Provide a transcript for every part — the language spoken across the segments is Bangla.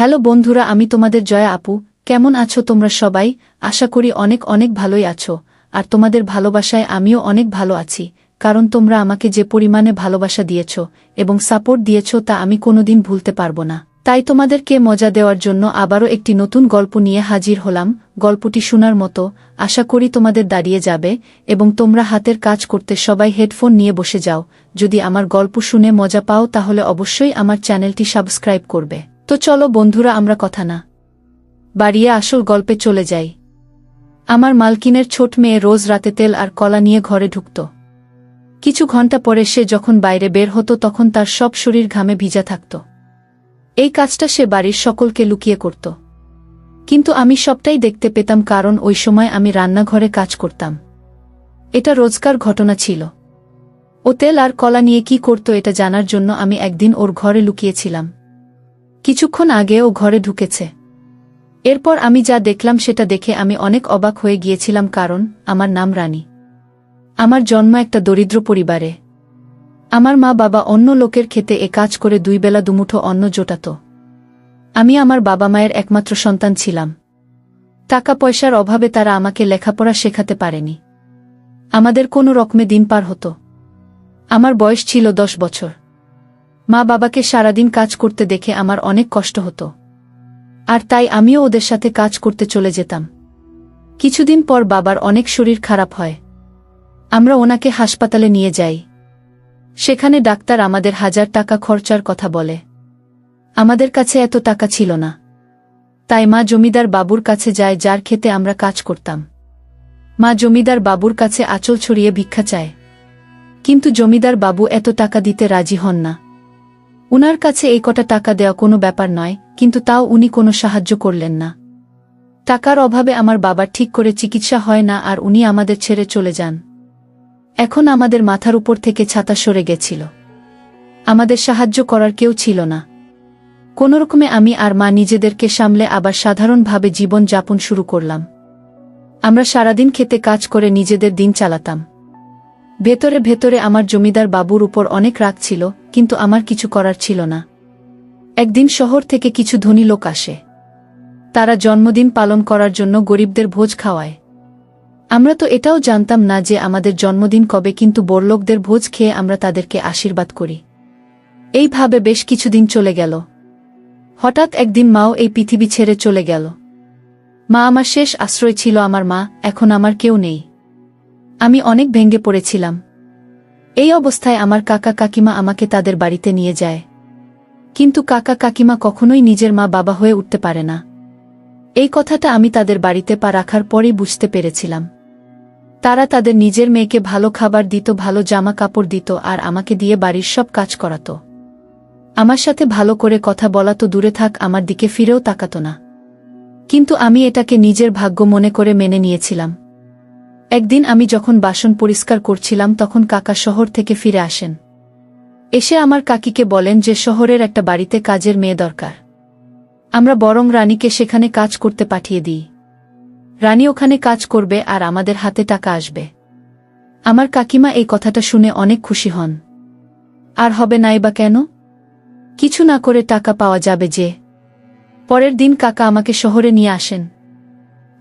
হ্যালো বন্ধুরা, আমি তোমাদের জয়া আপু। কেমন আছো তোমরা সবাই? আশা করি অনেক অনেক ভালোই আছো। আর তোমাদের ভালোবাসায় আমিও অনেক ভালো আছি, কারণ তোমরা আমাকে যে পরিমাণে ভালোবাসা দিয়েছ এবং সাপোর্ট দিয়েছ তা আমি কোনোদিন ভুলতে পারবো না। তাই তোমাদেরকে মজা দেওয়ার জন্য আবারও একটি নতুন গল্প নিয়ে হাজির হলাম। গল্পটি শোনার মতো, আশা করি তোমাদের দাঁড়িয়ে যাবে এবং তোমরা হাতের কাজ করতে সবাই হেডফোন নিয়ে বসে যাও। যদি আমার গল্প শুনে মজা পাও তাহলে অবশ্যই আমার চ্যানেলটি সাবস্ক্রাইব করবে। তো চলো বন্ধুরা, আমরা কথা না বাড়িয়ে আসল গল্পে চলে যাই। আমার মালকিনের ছোট মেয়ে রোজ রাতে তেল আর কলা নিয়ে ঘরে ঢুকত। কিছু ঘন্টা পরে সে যখন বাইরে বের হতো তখন তার সব শরীর ঘামে ভিজা থাকত। এই কাজটা সে বাড়ির সকলকে লুকিয়ে করত, কিন্তু আমি সবটাই দেখতে পেতাম, কারণ ওই সময় আমি রান্নাঘরে কাজ করতাম। এটা রোজকার ঘটনা ছিল। ও তেল আর কলা নিয়ে কি করত এটা জানার জন্য আমি একদিন ওর ঘরে লুকিয়েছিলাম। কিছুক্ষণ আগে ও ঘরে ঢুকেছে। এরপর আমি যা দেখলাম সেটা দেখে আমি অনেক অবাক হয়ে গিয়েছিলাম, কারণ আমার নাম রানী। আমার জন্ম একটা দরিদ্র পরিবারে। আমার মা বাবা অন্য লোকের খেতে এ কাজ করে 2 বেলা দুমুঠো অন্ন জোটাত। আমি আমার বাবা মায়ের একমাত্র সন্তান ছিলাম। টাকা পয়সার অভাবে তারা আমাকে লেখাপড়া শেখাতে পারেনি। আমাদের কোনো রকমে দিন পার হতো। আমার বয়স ছিল 10 বছর। মা বাবাকে সারাদিন কাজ করতে দেখে আমার অনেক কষ্ট হতো, আর তাই আমিও ওদের সাথে কাজ করতে চলে যেতাম। কিছুদিন পর বাবার অনেক শরীর খারাপ হয়। আমরা ওনাকে হাসপাতালে নিয়ে যাই। সেখানে ডাক্তার আমাদের 1000 টাকা খরচার কথা বলে। আমাদের কাছে এত টাকা ছিল না। তাই মা জমিদার বাবুর কাছে যায়, যার খেতে আমরা কাজ করতাম। মা জমিদার বাবুর কাছে আঁচল ছড়িয়ে ভিক্ষা চায়, কিন্তু জমিদার বাবু এত টাকা দিতে রাজি হন না। উনার কাছে এই কটা টাকা দেওয়া কোনো ব্যাপার নয়, কিন্তু তাও উনি কোনো সাহায্য করলেন না। টাকার অভাবে আমার বাবার ঠিক করে চিকিৎসা হয় না, আর উনি আমাদের ছেড়ে চলে যান। এখন আমাদের মাথার উপর থেকে ছাতা সরে গেছিল। আমাদের সাহায্য করার কেউ ছিল না। কোনোরকমে আমি আর মা নিজেদেরকে সামলে আবার সাধারণভাবে জীবন যাপন শুরু করলাম। আমরা সারাদিন খেতে কাজ করে নিজেদের দিন চালাতাম। ভেতরে ভেতরে আমার জমিদার বাবুর উপর অনেক রাগ ছিল, কিন্তু আমার কিছু করার ছিল না। একদিন শহর থেকে কিছু ধনী লোক আসে। তারা জন্মদিন পালন করার জন্য গরিবদের ভোজ খাওয়ায়। আমরা তো এটাও জানতাম না যে আমাদের জন্মদিন কবে, কিন্তু বড়লোকদের ভোজ খেয়ে আমরা তাদেরকে আশীর্বাদ করি। এইভাবে বেশ কিছুদিন চলে গেল। হঠাৎ একদিন মাও এই পৃথিবী ছেড়ে চলে গেল। মা আমার শেষ আশ্রয় ছিল। আমার মা, এখন আমার কেউ নেই। আমি অনেক ভেঙে পড়েছিলাম। এই অবস্থায় আমার কাকা কাকিমা আমাকে তাদের বাড়িতে নিয়ে যায়। কিন্তু কাকা কাকিমা কখনোই নিজের মা বাবা হয়ে উঠতে পারে না। এই কথাটা আমি তাদের বাড়িতে পা রাখার পরেই বুঝতে পেরেছিলাম। তারা তাদের নিজের মেয়েকে ভালো খাবার দিত, ভালো জামা কাপড় দিত, আর আমাকে দিয়ে বাড়ির সব কাজ করাত। আমার সাথে ভালো করে কথা বলা তো দূরে থাক, আমার দিকে ফিরেও তাকাত না। কিন্তু আমি এটাকে নিজের ভাগ্য মনে করে মেনে নিয়েছিলাম। একদিন আমি যখন বাসন পরিষ্কার করছিলাম তখন কাকা শহর থেকে ফিরে আসেন। এসে আমার কাকিকে বলেন যে শহরের একটা বাড়িতে কাজের মেয়ে দরকার। আমরা বরং রানীকে সেখানে কাজ করতে পাঠিয়ে দিই। রানী ওখানে কাজ করবে আর আমাদের হাতে টাকা আসবে। আমার কাকিমা এই কথাটা শুনে অনেক খুশি হন। আর হবে নাই বা কেন? কিছু না করে টাকা পাওয়া যাবে যে। পরের দিন কাকা আমাকে শহরে নিয়ে আসেন,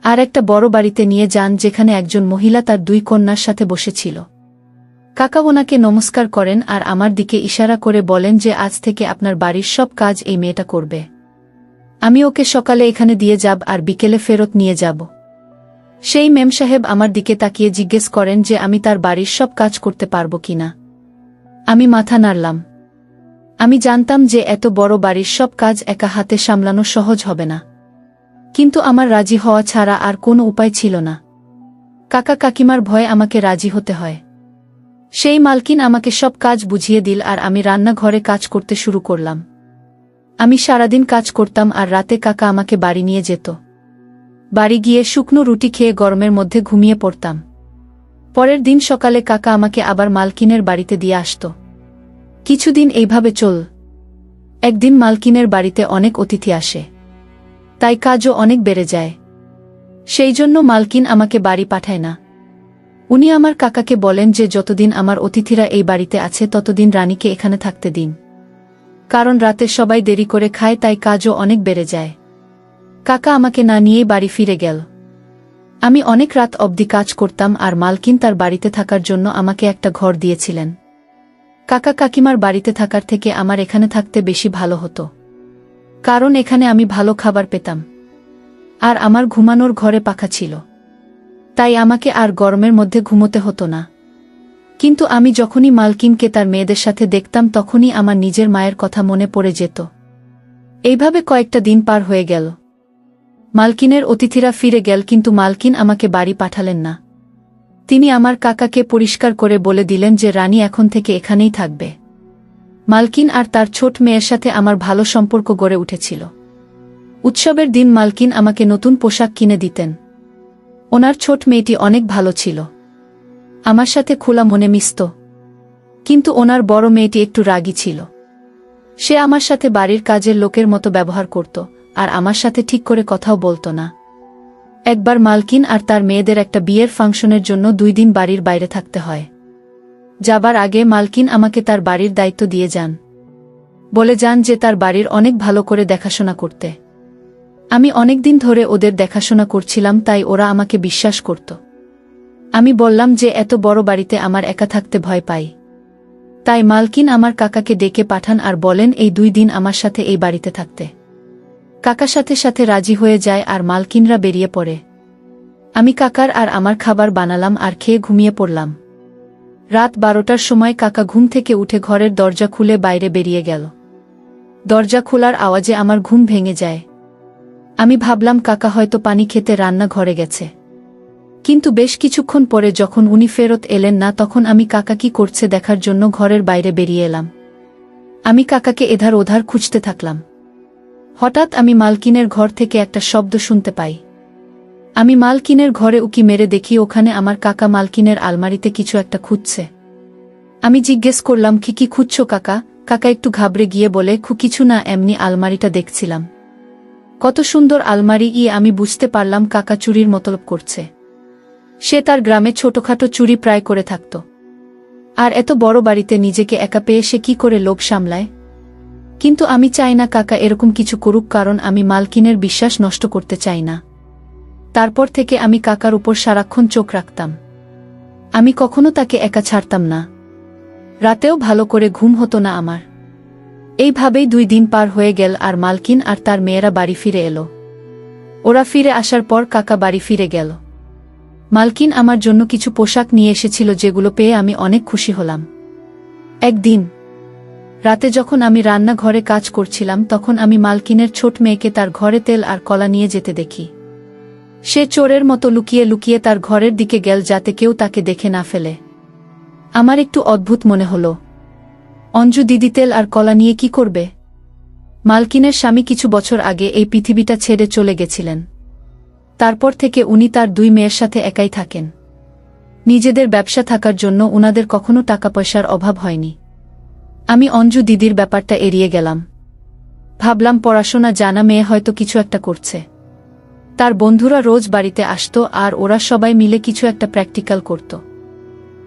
আর একটা বড় বাড়িতে নিয়ে যান, যেখানে একজন মহিলা তার 2 কন্যার সাথে বসেছিল। কাকা ওনাকে নমস্কার করেন আর আমার দিকে ইশারা করে বলেন যে আজ থেকে আপনার বাড়ির সব কাজ এই মেয়েটা করবে। আমি ওকে সকালে এখানে দিয়ে যাব আর বিকেলে ফেরত নিয়ে যাব। সেই মেম সাহেব আমার দিকে তাকিয়ে জিজ্ঞেস করেন যে আমি তার বাড়ির সব কাজ করতে পারবো কিনা। আমি মাথা নাড়লাম। আমি জানতাম যে এত বড় বাড়ির সব কাজ একা হাতে সামলানো সহজ হবে না, কিন্তু আমার রাজি হওয়া ছাড়া আর কোনো উপায় ছিল না। কাকা কাকিমার ভয়ে আমাকে রাজি হতে হয়। সেই মালকিন আমাকে সব কাজ বুঝিয়ে দিল, আর আমি রান্নাঘরে কাজ করতে শুরু করলাম। আমি সারাদিন কাজ করতাম, আর রাতে কাকা আমাকে বাড়ি নিয়ে যেত। বাড়ি গিয়ে শুকনো রুটি খেয়ে গরমের মধ্যে ঘুমিয়ে পড়তাম। পরের দিন সকালে কাকা আমাকে আবার মালকিনের বাড়িতে দিয়ে আসত। কিছুদিন এইভাবে চল। একদিন মালকিনের বাড়িতে অনেক অতিথি আসে, তাই কাজও অনেক বেড়ে যায়। সেই জন্য মালকিন আমাকে বাড়ি পাঠায় না। উনি আমার কাকাকে বলেন যে যতদিন আমার অতিথিরা এই বাড়িতে আছে ততদিন রানীকে এখানে থাকতে দিন। কারণ রাতে সবাই দেরি করে খায়, তাই কাজও অনেক বেড়ে যায়। কাকা আমাকে না নিয়েই বাড়ি ফিরে গেল। আমি অনেক রাত অবধি কাজ করতাম, আর মালকিন তার বাড়িতে থাকার জন্য আমাকে একটা ঘর দিয়েছিলেন। কাকা কাকিমার বাড়িতে থাকার থেকে আমার এখানে থাকতে বেশি ভালো হতো, কারণ এখানে আমি ভালো খাবার পেতাম, আর আমার ঘুমানোর ঘরে পাখা ছিল, তাই আমাকে আর গরমের মধ্যে ঘুমোতে হতো না। কিন্তু আমি যখনই মালকিনকে তার মেয়েদের সাথে দেখতাম, তখনই আমার নিজের মায়ের কথা মনে পড়ে যেত। এইভাবে কয়েকটা দিন পার হয়ে গেল। মালকিনের অতিথিরা ফিরে গেল, কিন্তু মালকিন আমাকে বাড়ি পাঠালেন না। তিনি আমার কাকাকে পরিষ্কার করে বলে দিলেন যে রানী এখন থেকে এখানেই থাকবে। মালকিন আর তার ছোট মেয়ের সাথে আমার ভালো সম্পর্ক গড়ে উঠেছিল। উৎসবের দিন মালকিন আমাকে নতুন পোশাক কিনে দিতেন। ওনার ছোট মেয়েটি অনেক ভালো ছিল, আমার সাথে খোলা মনে মিশত। কিন্তু ওনার বড় মেয়েটি একটু রাগী ছিল। সে আমার সাথে বাড়ির কাজের লোকের মতো ব্যবহার করত, আর আমার সাথে ঠিক করে কথাও বলতো না। একবার মালকিন আর তার মেয়েদের একটা বিয়ের ফাংশনের জন্য 2 দিন বাড়ির বাইরে থাকতে হয়। যাবার আগে মালকিন আমাকে তার বাড়ির দায়িত্ব দিয়ে যান। বলে যান যে তার বাড়ির অনেক ভালো করে দেখাশোনা করতে। আমি অনেক দিন ধরে ওদের দেখাশোনা করছিলাম, তাই ওরা আমাকে বিশ্বাস করত। আমি বললাম যে এত বড় বাড়িতে আমার একা থাকতে ভয় পাই। তাই মালকিন আমার কাকাকে ডেকে পাঠান আর বলেন এই 2 দিন আমার সাথে এই বাড়িতে থাকতে। কাকা সাথে সাথে রাজি হয়ে যায়, আর মালকিনরা বেরিয়ে পড়ে। আমি কাকার আর আমার খাবার বানালাম আর খেয়ে ঘুমিয়ে পড়লাম। রাত 12টার সময় কাকা ঘুম থেকে উঠে ঘরের দরজা খুলে বাইরে বেরিয়ে গেল। দরজা খোলার আওয়াজে আমার ঘুম ভেঙে যায়। আমি ভাবলাম কাকা হয়তো পানি খেতে রান্না ঘরে গেছে। কিন্তু বেশ কিছুক্ষণ পরে যখন উনি ফেরত এলেন না, তখন আমি কাকা কি করছে দেখার জন্য ঘরের বাইরে বেরিয়ে এলাম। আমি কাকাকে এধার ওধার খুঁজতে থাকলাম। হঠাৎ আমি মালকিনের ঘর থেকে একটা শব্দ শুনতে পাই। আমি মালকিনের ঘরে উকি মেরে দেখি ওখানে আমার কাকা মালকিনের আলমারিতে কিছু একটা খুঁজছে। আমি জিজ্ঞেস করলাম কি খুঁজছো কাকা? কাকা একটু ঘাবড়ে গিয়ে বলে কিছু না, এমনি আলমারিটা দেখছিলাম। কত সুন্দর আলমারি! আমি বুঝতে পারলাম কাকা চুরির মতলব করছে। সে তার গ্রামে ছোটখাটো চুরি প্রায় করে থাকত, আর এত বড় বাড়িতে নিজেকে একা পেয়ে সে কি করে লোভ সামলায়। কিন্তু আমি চাই না কাকা এরকম কিছু করুক, কারণ আমি মালকিনের বিশ্বাস নষ্ট করতে চাই না। তারপর থেকে আমি কাকার উপর সারাক্ষণ চোখ রাখতাম। আমি কখনো তাকে একা ছাড়তাম না। রাতেও ভালো করে ঘুম হতো না আমার। এইভাবেই 2 দিন পার হয়ে গেল, আর মালকিন আর তার মেয়েরা বাড়ি ফিরে এলো। ওরা ফিরে আসার পর কাকা বাড়ি ফিরে গেল। মালকিন আমার জন্য কিছু পোশাক নিয়ে এসেছিল, যেগুলো পেয়ে আমি অনেক খুশি হলাম। একদিন রাতে যখন আমি রান্নাঘরে কাজ করছিলাম, তখন আমি মালকিনের ছোট মেয়েকে তার ঘরে তেল আর কলা নিয়ে যেতে দেখি। সে চোরের মতো লুকিয়ে লুকিয়ে তার ঘরের দিকে গেল, যাতে কেউ তাকে দেখে না ফেলে। আমার একটু অদ্ভুত মনে হলো, অঞ্জু দিদি তেল আর কলা নিয়ে কি করবে? মালকিনের স্বামী কিছু বছর আগে এই পৃথিবীটা ছেড়ে চলে গেছিলেন। তারপর থেকে উনি তার 2 মেয়ের সাথে একাই থাকেন। নিজেদের ব্যবসা থাকার জন্য উনাদের কখনো টাকা পয়সার অভাব হয়নি। আমি অঞ্জু দিদির ব্যাপারটা এড়িয়ে গেলাম। ভাবলাম পড়াশোনা জানা মেয়ে হয়তো কিছু একটা করছে। তার বন্ধুরা রোজ বাড়িতে আসতো, আর ওরা সবাই মিলে কিছু একটা প্র্যাকটিক্যাল করত।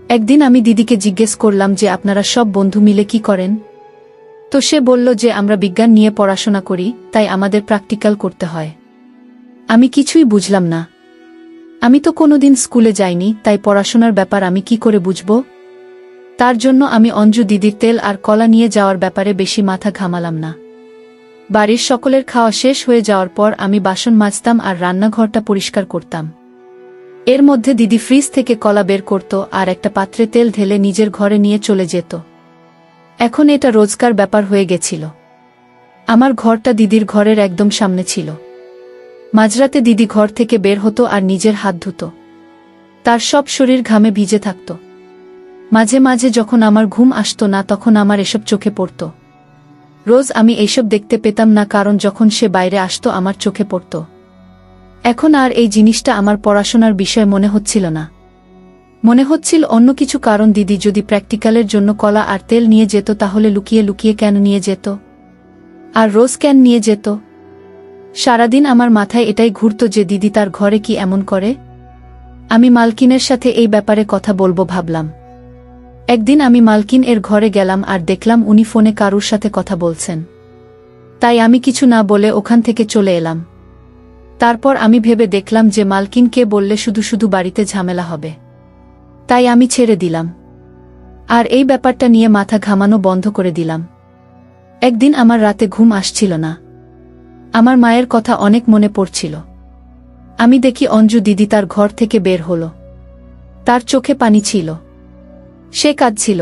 একদিন আমি দিদিকে জিজ্ঞেস করলাম যে আপনারা সব বন্ধু মিলে কি করেন? তো সে বলল যে আমরা বিজ্ঞান নিয়ে পড়াশোনা করি, তাই আমাদের প্র্যাকটিক্যাল করতে হয়। আমি কিছুই বুঝলাম না। আমি তো কোনোদিন স্কুলে যাইনি, তাই পড়াশোনার ব্যাপার আমি কি করে বুঝব? তার জন্য আমি অঞ্জু দিদির তেল আর কলা নিয়ে যাওয়ার ব্যাপারে বেশি মাথা ঘামালাম না। বাড়ির সকলের খাওয়া শেষ হয়ে যাওয়ার পর আমি বাসন মাজতাম আর রান্নাঘরটা পরিষ্কার করতাম। এর মধ্যে দিদি ফ্রিজ থেকে কলা বের করত আর একটা পাত্রে তেল ঢেলে নিজের ঘরে নিয়ে চলে যেত। এখন এটা রোজকার ব্যাপার হয়ে গেছিল। আমার ঘরটা দিদির ঘরের একদম সামনে ছিল। মাঝরাতে দিদি ঘর থেকে বের হতো আর নিজের হাত ধুত। তার সব শরীর ঘামে ভিজে থাকত। মাঝে মাঝে যখন আমার ঘুম আসতো না, তখন আমার এসব চোখে পড়ত। রোজ আমি এইসব দেখতে পেতাম না, কারণ যখন সে বাইরে আসতো আমার চোখে পড়ত। এখন আর এই জিনিসটা আমার পড়াশোনার বিষয় মনে হচ্ছিল না। মনে হচ্ছিল অন্য কিছু, কারণ দিদি যদি প্র্যাকটিক্যালের জন্য কলা আর তেল নিয়ে যেত, তাহলে লুকিয়ে লুকিয়ে কেন নিয়ে যেত? আর রোজ কেন নিয়ে যেত? সারাদিন আমার মাথায় এটাই ঘুরত যে দিদি তার ঘরে কি এমন করে। আমি মালকিনের সাথে এই ব্যাপারে কথা বলবো ভাবলাম। একদিন আমি মালকিন এর ঘরে গেলাম আর দেখলাম উনি ফোনে কারুর সাথে কথা বলছেন। তাই আমি কিছু না বলে ওখান থেকে চলে এলাম। তারপর আমি ভেবে দেখলাম যে মালকিনকে বললে শুধু শুধু বাড়িতে ঝামেলা হবে। তাই আমি ছেড়ে দিলাম আর এই ব্যাপারটা নিয়ে মাথা ঘামানো বন্ধ করে দিলাম। একদিন আমার রাতে ঘুম আসছিল না। আমার মায়ের কথা অনেক মনে পড়ছিল। আমি দেখি অঞ্জু দিদি তার ঘর থেকে বের হলো। তার চোখে পানি ছিল, সে কাঁদছিল।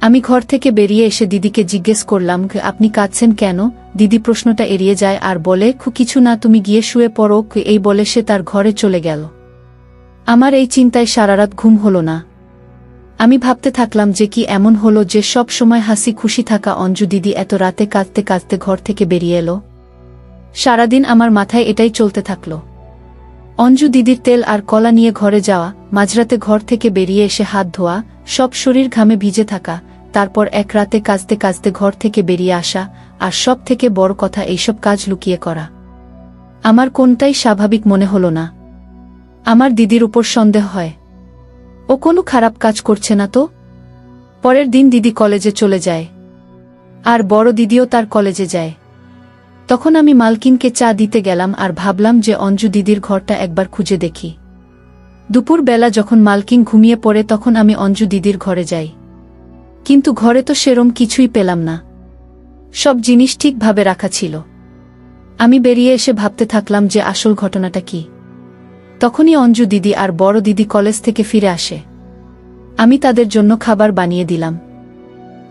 আমি ঘর থেকে বেরিয়ে এসে দিদিকে জিজ্ঞেস করলাম, আপনি কাঁদছেন কেন? দিদি প্রশ্নটা এড়িয়ে যায় আর বলে, কিছু না, তুমি গিয়ে শুয়ে পড়ো। এই বলে সে তার ঘরে চলে গেল। আমার এই চিন্তায় সারারাত ঘুম হলো না। আমি ভাবতে থাকলাম যে কি এমন হলো যে সব সময় হাসি খুশি থাকা অঞ্জু দিদি এত রাতে কাঁদতে কাঁদতে ঘর থেকে বেরিয়ে এলো। সারাদিন আমার মাথায় এটাই চলতে থাকলো। অঞ্জু দিদির তেল আর কলা নিয়ে ঘরে যাওয়া, মাঝরাতে ঘর থেকে বেরিয়ে এসে হাত ধোয়া, সব শরীর ঘামে ভিজে থাকা, তারপর এক রাতে কাঁদতে কাঁদতে ঘর থেকে বেরিয়ে আসা, আর সব থেকে বড় কথা এইসব কাজ লুকিয়ে করা। আমার কোনটাই স্বাভাবিক মনে হলো না। আমার দিদির উপর সন্দেহ হয়, ও কোনো খারাপ কাজ করছে না তো। পরের দিন দিদি কলেজে চলে যায় আর বড় দিদিও তার কলেজে যায়। তখন আমি মালকিনকে চা দিতে গেলাম আর ভাবলাম যে অঞ্জু দিদির ঘরটা একবার খুঁজে দেখি। দুপুর বেলা যখন মালকিন ঘুমিয়ে পড়ে তখন আমি অঞ্জু দিদির ঘরে যাই, কিন্তু ঘরে তো সেরম কিছুই পেলাম না। সব জিনিস ঠিকভাবে রাখা ছিল। আমি বেরিয়ে এসে ভাবতে থাকলাম যে আসল ঘটনাটা কি। তখনই অঞ্জু দিদি আর বড় দিদি কলেজ থেকে ফিরে আসে। আমি তাদের জন্য খাবার বানিয়ে দিলাম,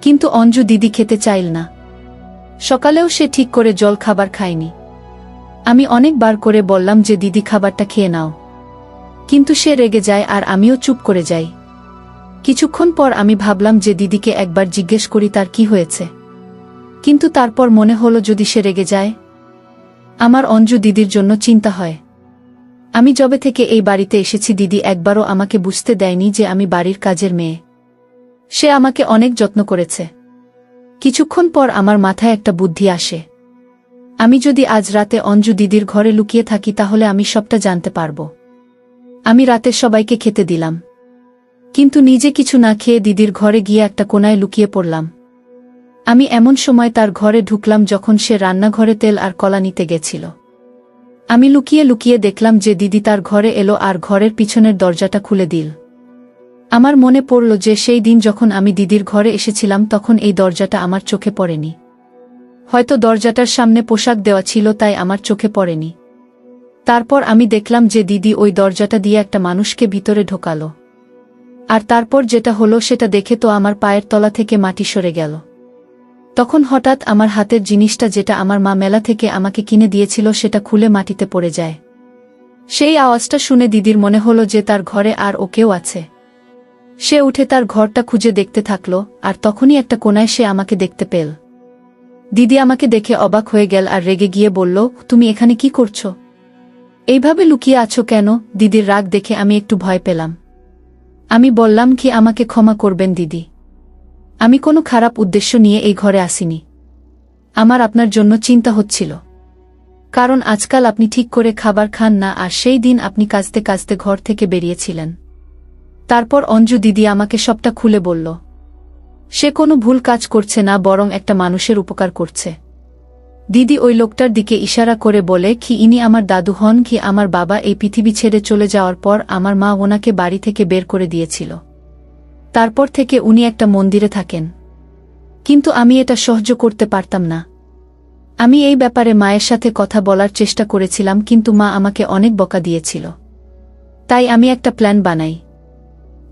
কিন্তু অঞ্জু দিদি খেতে চাইল না। সকালেও সে ঠিক করে জল খাবার খায়নি। আমি অনেকবার করে বললাম যে দিদি খাবারটা খেয়ে নাও, কিন্তু সে রেগে যায় আর আমিও চুপ করে যাই। কিছুক্ষণ পর আমি ভাবলাম যে দিদিকে একবার জিজ্ঞেস করি তার কি হয়েছে, কিন্তু তারপর মনে হলো যদি সে রেগে যায়। আমার অঞ্জু দিদির জন্য চিন্তা হয়। আমি যবে থেকে এই বাড়িতে এসেছি দিদি একবারও আমাকে বুঝতে দেয়নি যে আমি বাড়ির কাজের মেয়ে। সে আমাকে অনেক যত্ন করেছে। কিছুক্ষণ পর আমার মাথায় একটা বুদ্ধি আসে। আমি যদি আজ রাতে অঞ্জু দিদির ঘরে লুকিয়ে থাকি তাহলে আমি সবটা জানতে পারব। আমি রাতে সবাইকে খেতে দিলাম, কিন্তু নিজে কিছু না খেয়ে দিদির ঘরে গিয়ে একটা কোণায় লুকিয়ে পড়লাম। আমি এমন সময় তার ঘরে ঢুকলাম যখন সে রান্নাঘরে তেল আর কলা নিতে গেছিল। আমি লুকিয়ে লুকিয়ে দেখলাম যে দিদি তার ঘরে এলো আর ঘরের পিছনের দরজাটা খুলে দিল। আমার মনে পড়ল যে সেই দিন যখন আমি দিদির ঘরে এসেছিলাম তখন এই দরজাটা আমার চোখে পড়েনি। হয়তো দরজাটার সামনে পোশাক দেওয়া ছিল তাই আমার চোখে পড়েনি। তারপর আমি দেখলাম যে দিদি ওই দরজাটা দিয়ে একটা মানুষকে ভিতরে ঢোকালো। আর তারপর যেটা হলো সেটা দেখে তো আমার পায়ের তলা থেকে মাটি সরে গেল। তখন হঠাৎ আমার হাতের জিনিসটা যেটা আমার মা মেলা থেকে আমাকে কিনে দিয়েছিল সেটা খুলে মাটিতে পড়ে যায়। সেই আওয়াজটা শুনে দিদির মনে হলো যে তার ঘরে আর ও কেউ আছে। সে উঠে তার ঘরটা খুঁজে দেখতে থাকলো আর তখনই একটা কোণায় সে আমাকে দেখতে পেল। দিদি আমাকে দেখে অবাক হয়ে গেল আর রেগে গিয়ে বলল, তুমি এখানে কি করছো? এইভাবে লুকিয়ে আছো কেন? দিদির রাগ দেখে আমি একটু ভয় পেলাম। আমি বললাম, কি আমাকে ক্ষমা করবেন দিদি, আমি কোনো খারাপ উদ্দেশ্য নিয়ে এই ঘরে আসিনি। আমার আপনার জন্য চিন্তা হচ্ছিল, কারণ আজকাল আপনি ঠিক করে খাবার খান না আর সেই দিন আপনি কাঁদতে কাঁদতে ঘর থেকে বেরিয়েছিলেন। তারপর অঞ্জু দিদি আমাকে সবটা খুলে বলল। সে কোনো ভুল কাজ করছে না, বরং একটা মানুষের উপকার করছে। দিদি ওই লোকটার দিকে ইশারা করে বলে, কি ইনি আমার দাদু হন? কি আমার বাবা এই পৃথিবী ছেড়ে চলে যাওয়ার পর আমার মা ওনাকে বাড়ি থেকে বের করে দিয়েছিল। তারপর থেকে উনি একটা মন্দিরে থাকেন, কিন্তু আমি এটা সহ্য করতে পারতাম না। আমি এই ব্যাপারে মায়ের সাথে কথা বলার চেষ্টা করেছিলাম, কিন্তু মা আমাকে অনেক বকা দিয়েছিল। তাই আমি একটা প্ল্যান বানাই।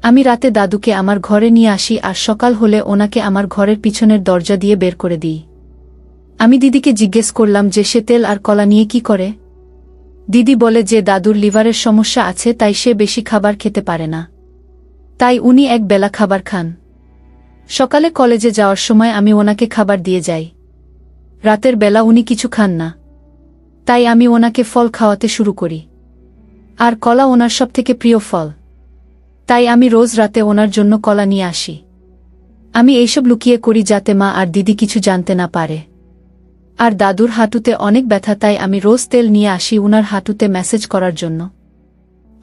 আমি রাতে দাদুকে আমার ঘরে নিয়ে আসি আর সকাল হলে ওনাকে আমার ঘরের পিছনের দরজা দিয়ে বের করে দিই। আমি দিদিকে জিজ্ঞেস করলাম যে সে তেল আর কলা নিয়ে কি করে। দিদি বলে যে দাদুর লিভারের সমস্যা আছে, তাই সে বেশি খাবার খেতে পারে না, তাই উনি এক বেলা খাবার খান। সকালে কলেজে যাওয়ার সময় আমি ওনাকে খাবার দিয়ে যাই। রাতের বেলা উনি কিছু খান না, তাই আমি ওনাকে ফল খাওয়াতে শুরু করি। আর কলা ওনার সবথেকে প্রিয় ফল, তাই আমি রোজ রাতে ওনার জন্য কলা নিয়ে আসি। আমি এইসব লুকিয়ে করি যাতে মা আর দিদি কিছু জানতে না পারে। আর দাদুর হাঁটুতে অনেক ব্যথা, তাই আমি রোজ তেল নিয়ে আসি উনার হাঁটুতে ম্যাসেজ করার জন্য।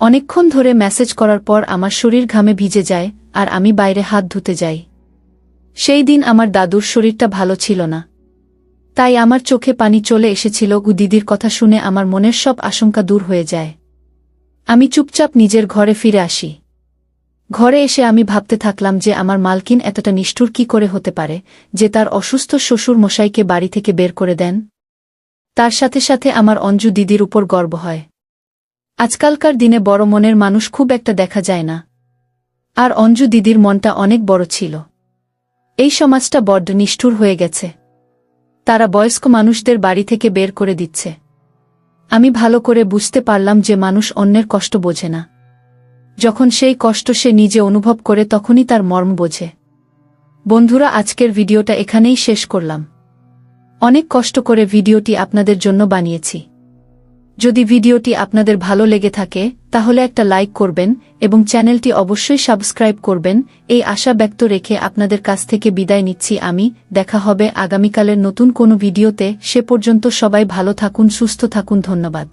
অনেকক্ষণ ধরে ম্যাসেজ করার পর আমার শরীর ঘামে ভিজে যায় আর আমি বাইরে হাত ধুতে যাই। সেই দিন আমার দাদুর শরীরটা ভালো ছিল না, তাই আমার চোখে পানি চলে এসেছিল। দিদির কথা শুনে আমার মনের সব আশঙ্কা দূর হয়ে যায়। আমি চুপচাপ নিজের ঘরে ফিরে আসি। ঘরে এসে আমি ভাবতে থাকলাম যে আমার মালকিন এতটা নিষ্ঠুর কি করে হতে পারে যে তার অসুস্থ শ্বশুর মশাইকে বাড়ি থেকে বের করে দেন। তার সাথে সাথে আমার অঞ্জু দিদির উপর গর্ব হয়। আজকালকার দিনে বড় মনের মানুষ খুব একটা দেখা যায় না, আর অঞ্জু দিদির মনটা অনেক বড় ছিল। এই সমাজটা বড্ড নিষ্ঠুর হয়ে গেছে, তারা বয়স্ক মানুষদের বাড়ি থেকে বের করে দিচ্ছে। আমি ভালো করে বুঝতে পারলাম যে মানুষ অন্যের কষ্ট বোঝে না, যখন সেই কষ্ট সে নিজে অনুভব করে তখনই তার মর্ম বোঝে। বন্ধুরা, আজকের ভিডিওটা এখানেই শেষ করলাম। অনেক কষ্ট করে ভিডিওটি আপনাদের জন্য বানিয়েছি। যদি ভিডিওটি আপনাদের ভালো লেগে থাকে তাহলে একটা লাইক করবেন এবং চ্যানেলটি অবশ্যই সাবস্ক্রাইব করবেন, এই আশা ব্যক্ত রেখে আপনাদের কাছ থেকে বিদায় নিচ্ছি আমি। দেখা হবে আগামীকালের নতুন কোনো ভিডিওতে। সে পর্যন্ত সবাই ভালো থাকুন, সুস্থ থাকুন। ধন্যবাদ।